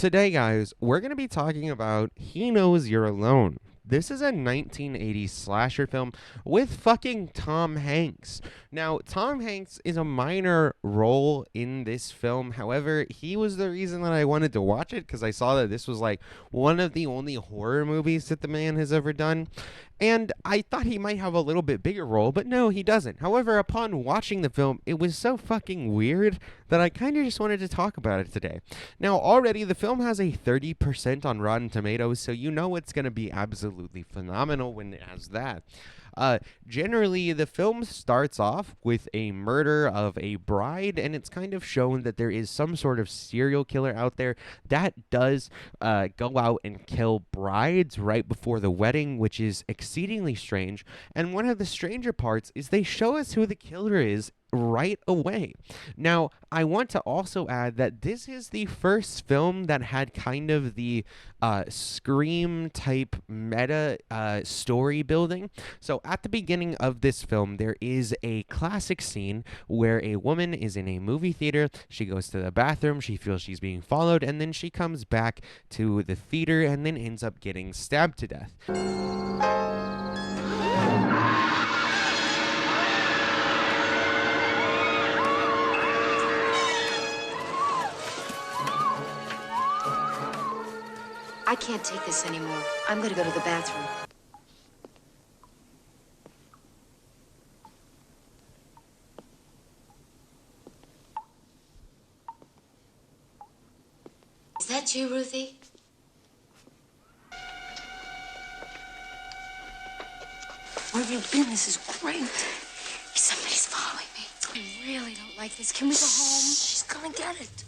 Today, guys, we're going to be talking about He Knows You're Alone. This is a 1980s slasher film with fucking Tom Hanks. Now, Tom Hanks is a minor role in this film. However, he was the reason that I wanted to watch it because I saw that this was like one of the only horror movies that the man has ever done. And I thought he might have a little bit bigger role, but no, he doesn't. However, upon watching the film, it was so fucking weird that I kind of just wanted to talk about it today. Now, already the film has a 30% on Rotten Tomatoes, so you know it's going to be absolutely phenomenal when it has that. Generally, the film starts off with a murder of a bride, and it's kind of shown that there is some sort of serial killer out there that does go out and kill brides right before the wedding, which is exceedingly strange. And one of the stranger parts is they show us who the killer is right away. Now, I want to also add that this is the first film that had kind of the Scream type meta story building. So at the beginning of this film, there is a classic scene where a woman is in a movie theater. She goes to the bathroom, she feels she's being followed, and then she comes back to the theater and then ends up getting stabbed to death. I can't take this anymore. I'm gonna go to the bathroom. Is that you, Ruthie? Where have you been? This is great. Somebody's following me. I really don't like this. Can we go home? She's gonna get it.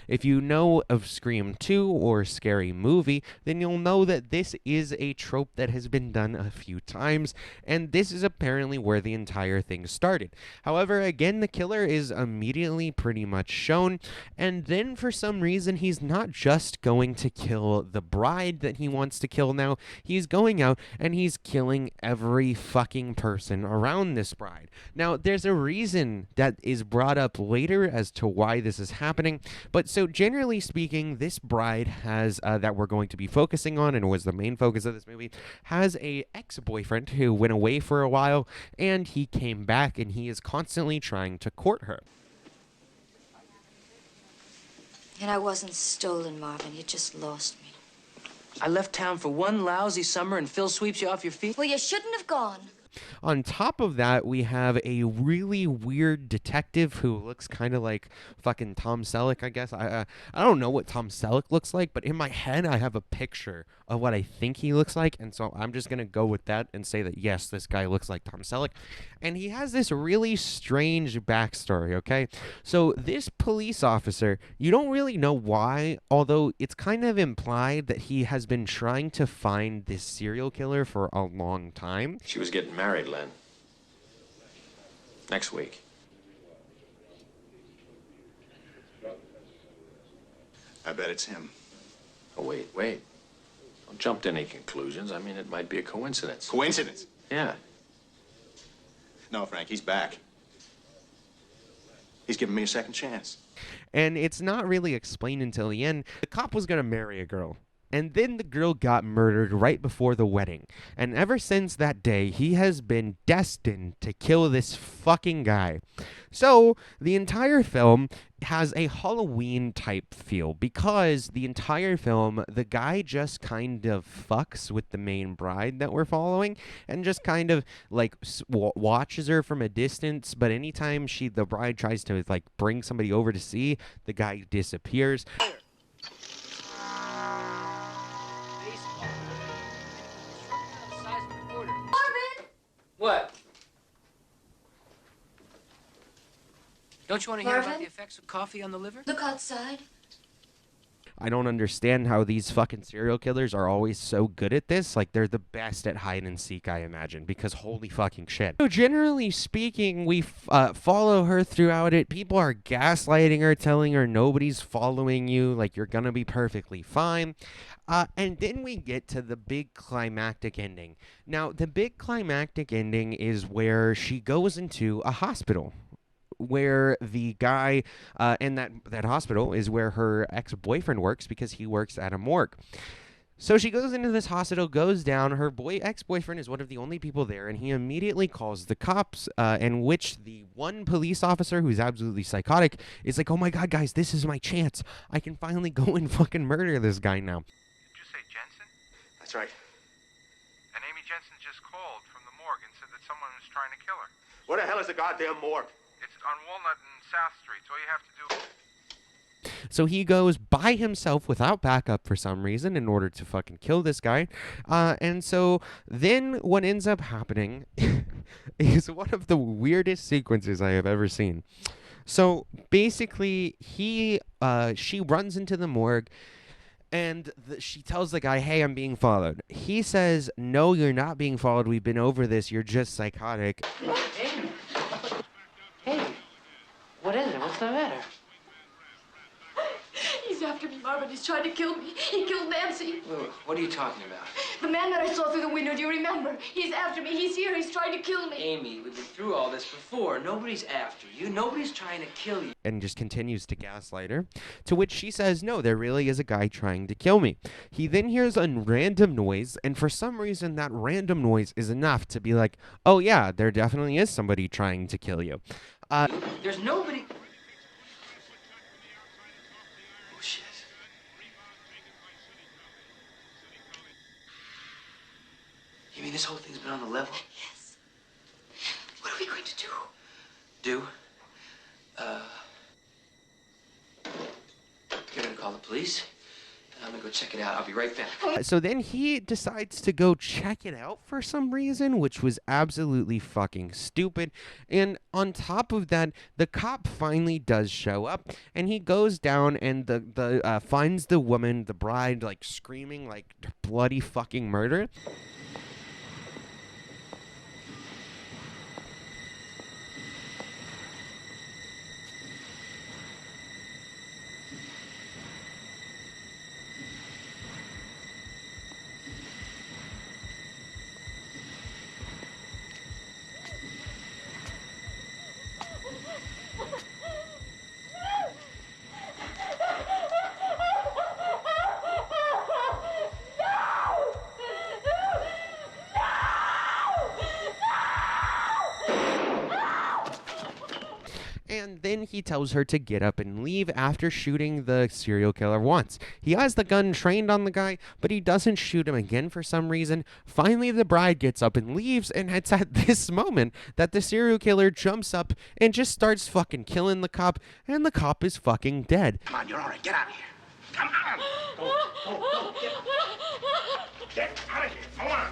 If you know of Scream 2 or Scary Movie, then you'll know that this is a trope that has been done a few times, and this is apparently where the entire thing started. However, again, the killer is immediately pretty much shown, and then for some reason, he's not just going to kill the bride that he wants to kill now, he's going out and he's killing every fucking person around this bride. Now, there's a reason that is brought up later as to why this is happening, but so generally speaking, this bride has that we're going to be focusing on and was the main focus of this movie has a ex-boyfriend who went away for a while, and he came back and he is constantly trying to court her. And I wasn't stolen, Marvin. You just lost me. I left town for one lousy summer and Phil sweeps you off your feet? Well, you shouldn't have gone. On top of that, we have a really weird detective who looks kind of like fucking Tom Selleck, I guess. I don't know what Tom Selleck looks like, but in my head, I have a picture of what I think he looks like, and so I'm just going to go with that and say that, yes, this guy looks like Tom Selleck. And he has this really strange backstory, okay? So this police officer, you don't really know why, although it's kind of implied that he has been trying to find this serial killer for a long time. She was getting married, Len. Next week. I bet it's him. Oh, wait. Don't jump to any conclusions. I mean, it might be a coincidence. Coincidence? Yeah. No, Frank, he's back. He's giving me a second chance. And it's not really explained until the end. The cop was going to marry a girl. And then the girl got murdered right before the wedding. And ever since that day, he has been destined to kill this fucking guy. So the entire film has a Halloween type feel because the entire film, the guy just kind of fucks with the main bride that we're following and just kind of like watches her from a distance. But anytime the bride tries to like bring somebody over to see, the guy disappears. What? Don't you want to hear about Marvin? the effects of coffee on the liver? Look outside. I don't understand how these fucking serial killers are always so good at this. Like, they're the best at hide and seek, I imagine, because holy fucking shit. So generally speaking, we follow her throughout it. People are gaslighting her, telling her nobody's following you, like you're gonna be perfectly fine. And then we get to the big climactic ending. Now, the big climactic ending is where she goes into a hospital, where the guy in that hospital is where her ex-boyfriend works, because he works at a morgue. So she goes into this hospital, goes down. Her ex-boyfriend is one of the only people there, and he immediately calls the cops, in which the one police officer, who's absolutely psychotic, is like, oh my god, guys, this is my chance. I can finally go and fucking murder this guy now. Did you say Jensen? That's right. And Amy Jensen just called from the morgue and said that someone was trying to kill her. Where the hell is the goddamn morgue? It's on Walnut and South Streets. All you have to do... So he goes by himself without backup for some reason in order to fucking kill this guy. And so then what ends up happening is one of the weirdest sequences I have ever seen. So basically she runs into the morgue, and she tells the guy, hey, I'm being followed. He says, no, you're not being followed. We've been over this. You're just psychotic. Hey, what is it? What's the matter? He's after me, Marvin. He's trying to kill me. He killed Nancy. Wait, what are you talking about? The man that I saw through the window, do you remember? He's after me. He's here. He's trying to kill me. Amy, we've been through all this before. Nobody's after you. Nobody's trying to kill you. And just continues to gaslight her, to which she says, no, there really is a guy trying to kill me. He then hears a random noise, and for some reason that random noise is enough to be like, oh yeah, there definitely is somebody trying to kill you. There's nobody... Oh, shit. You mean this whole thing's been on the level? Yes. What are we going to do? Do? You're gonna call the police? I'm gonna go check it out. I'll be right back. So then he decides to go check it out for some reason, which was absolutely fucking stupid. And on top of that, the cop finally does show up, and he goes down and finds the woman, the bride, like screaming like bloody fucking murder. And then he tells her to get up and leave after shooting the serial killer once. He has the gun trained on the guy, but he doesn't shoot him again for some reason. Finally, the bride gets up and leaves, and it's at this moment that the serial killer jumps up and just starts fucking killing the cop, and the cop is fucking dead. Come on, you're all right. Get out of here. Come on. Go. Get out of here. Go on.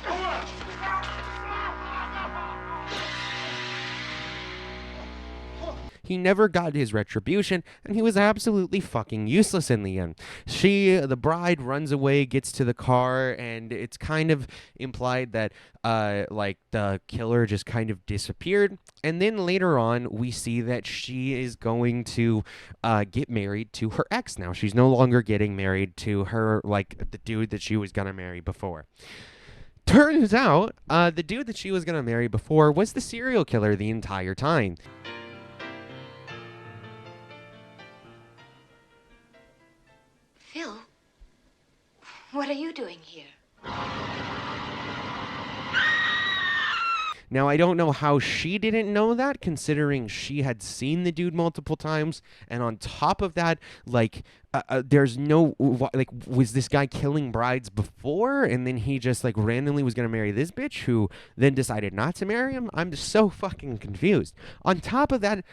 Go on. He never got his retribution, and he was absolutely fucking useless in the end. The bride, runs away, gets to the car, and it's kind of implied that, like, the killer just kind of disappeared. And then later on, we see that she is going to get married to her ex now. She's no longer getting married to her, like, the dude that she was gonna marry before. Turns out, the dude that she was gonna marry before was the serial killer the entire time. Phil, what are you doing here? Now, I don't know how she didn't know that, considering she had seen the dude multiple times. And on top of that, like, there's no, like, was this guy killing brides before? And then he just, like, randomly was going to marry this bitch who then decided not to marry him? I'm just so fucking confused. On top of that,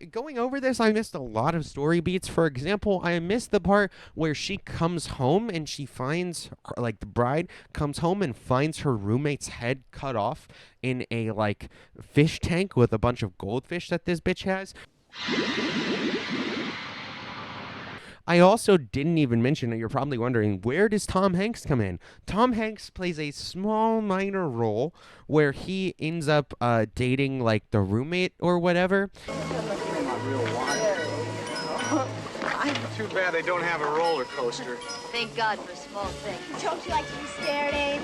going over this, I missed a lot of story beats. For example, I missed the part where she comes home and she finds, like, the bride comes home and finds her roommate's head cut off in a, like, fish tank with a bunch of goldfish that this bitch has. I also didn't even mention, and you're probably wondering, where does Tom Hanks come in? Tom Hanks plays a small minor role where he ends up dating like the roommate or whatever. Too bad they don't have a roller coaster. Thank God for small things. Don't you like to be stared at?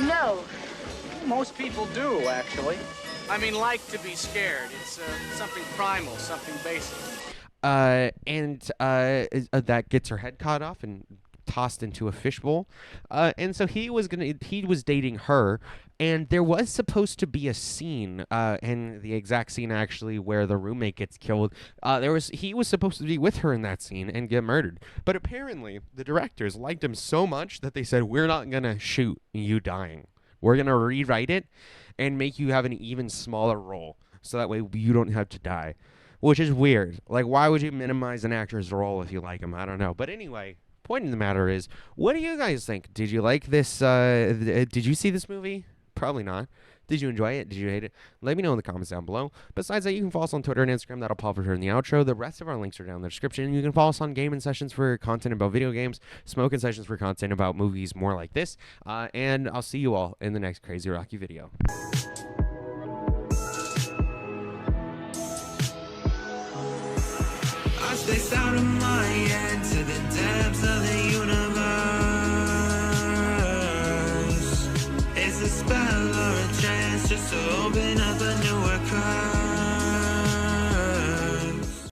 No. Most people do, actually. I mean, like to be scared. It's something primal, something basic. That gets her head cut off and tossed into a fishbowl. And so he was dating her, and there was supposed to be a scene, and the exact scene actually where the roommate gets killed. He was supposed to be with her in that scene and get murdered. But apparently the directors liked him so much that they said, we're not gonna shoot you dying. We're gonna rewrite it and make you have an even smaller role, so that way you don't have to die. Which is weird. Like, why would you minimize an actor's role if you like him? I don't know. But anyway, point of the matter is, what do you guys think? Did you like this? Did you see this movie? Probably not. Did you enjoy it? Did you hate it? Let me know in the comments down below. Besides that, you can follow us on Twitter and Instagram. That'll pop over in the outro. The rest of our links are down in the description. You can follow us on gaming sessions for content about video games, smoking sessions for content about movies more like this. And I'll see you all in the next CrazyRocky video. I stay out of my head to the depths of the universe. It's a spell or a chance just to open up a